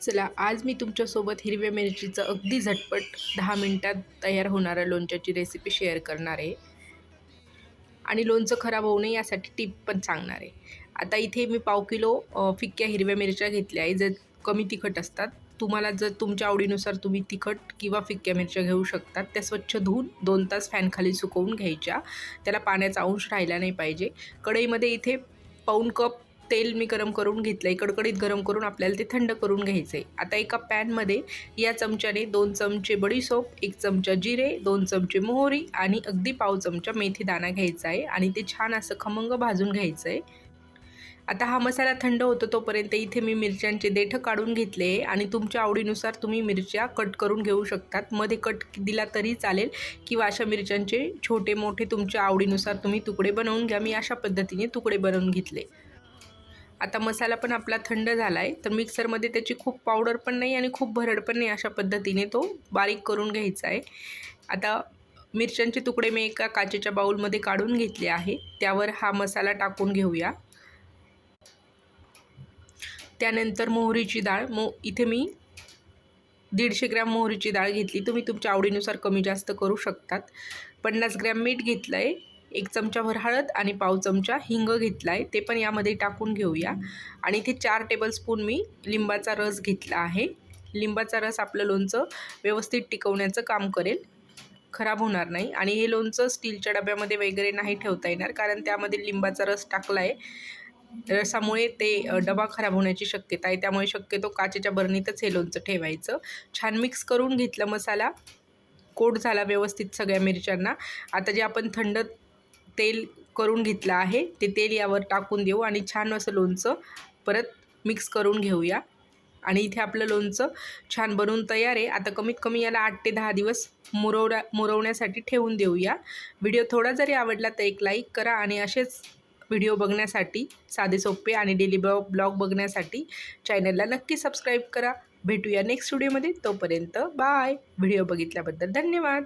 चला आज मी तुमच्यासोबत हिरव्या मिरचीचं अगदी झटपट 10 मिनिटात तयार होणाऱ्या लोणच्याची रेसिपी शेअर करणार आहे आणि लोणचं खराब होऊ नये यासाठी टिप पण सांगणार आहे। आता इथे मी पाव किलो फिक्क्या हिरव्या मिरच्या घेतल्या आहे, जे कमी तिखट असतात। तुम्हाला जर तुमच्या आवडीनुसार तुम्ही तिखट किंवा फिक्क्या मिरच्या घेऊ शकतात। त्या स्वच्छ धुवून 2 तास फॅनखाली सुकवून घ्यायच्या, त्याला पाण्याचा अंश राहिला नाही पाहिजे। कढईमध्ये इथे पाऊण कप तेल मी गरम करून घेतलं आहे, कडकडीत गरम करून आपल्याला ते थंड करून घ्यायचं आहे। आता एका पॅनमध्ये या चमच्याने 2 चमचे बडीशोप, 1 चमचा जिरे, 2 चमचे मोहरी आणि अगदी पाव चमचा मेथी दाणा घ्यायचा आहे आणि ते छान असं खमंग भाजून घ्यायचं आहे। आता हा मसाला थंड होतो तोपर्यंत इथे मी मिरच्यांचे देठ काढून घेतले आहे आणि तुमच्या आवडीनुसार तुम्ही मिरच्या कट करून घेऊ शकतात। मध्ये कट दिला तरी चालेल किंवा अशा मिरच्यांचे छोटे मोठे तुमच्या आवडीनुसार तुम्ही तुकडे बनवून घ्या। मी अशा पद्धतीने तुकडे बनवून घेतले। आता मसाला पण आपला थंड झाला आहे, तर मिक्सरमध्ये त्याची खूप पावडर पण नाही आणि खूप भरड पण नाही, अशा पद्धतीने तो बारीक करून घ्यायचा आहे। आता मिरच्यांचे तुकडे मी एका काचेच्या बाउलमध्ये काढून घेतले आहे, त्यावर हा मसाला टाकून घेऊया। त्यानंतर मोहरीची डाळ, इथे मी 150 ग्रॅम मोहरीची डाळ घेतली, तुम्ही तुमच्या आवडीनुसार कमी जास्त करू शकतात। 50 ग्रॅम मीठ घेतलं आहे, 1 चमचाभर हळद आणि पाव चमचा हिंग घेतला आहे, ते पण यामध्ये टाकून घेऊया। आणि इथे 4 टेबलस्पून मी लिंबाचा रस घेतला आहे। लिंबाचा रस आपलं लोणचं व्यवस्थित टिकवण्याचं काम करेल, खराब होणार नाही। आणि हे लोणचं स्टीलच्या डब्यामध्ये वगैरे नाही ठेवता येणार, कारण त्यामध्ये लिंबाचा रस टाकला आहे। रसामुळे ते डबा खराब होण्याची शक्यता आहे, त्यामुळे शक्यतो काचेच्या बरणीतच हे लोणचं ठेवायचं। छान मिक्स करून घेतलं, मसाला कोट झाला व्यवस्थित सगळ्या मिरच्यांना। आता जे आपण थंड तेल करून घेतलं आहे, ते तेल यावर टाकून देऊ आणि छान असं लोणचं परत मिक्स करून घेऊया। आणि इथे आपलं लोणचं छान बनवून तयार आहे। आता कमीत कमी याला 8 ते 10 दिवस मुरवण्यासाठी ठेवून देऊया। व्हिडिओ थोडा जरी आवडला तर एक लाईक करा आणि असेच व्हिडिओ बघण्यासाठी, साधे सोपे आणि डेली ब्लॉग बघण्यासाठी चॅनलला नक्की सबस्क्राईब करा। भेटूया नेक्स्ट व्हिडिओमध्ये, तोपर्यंत बाय। व्हिडिओ बघितल्याबद्दल धन्यवाद।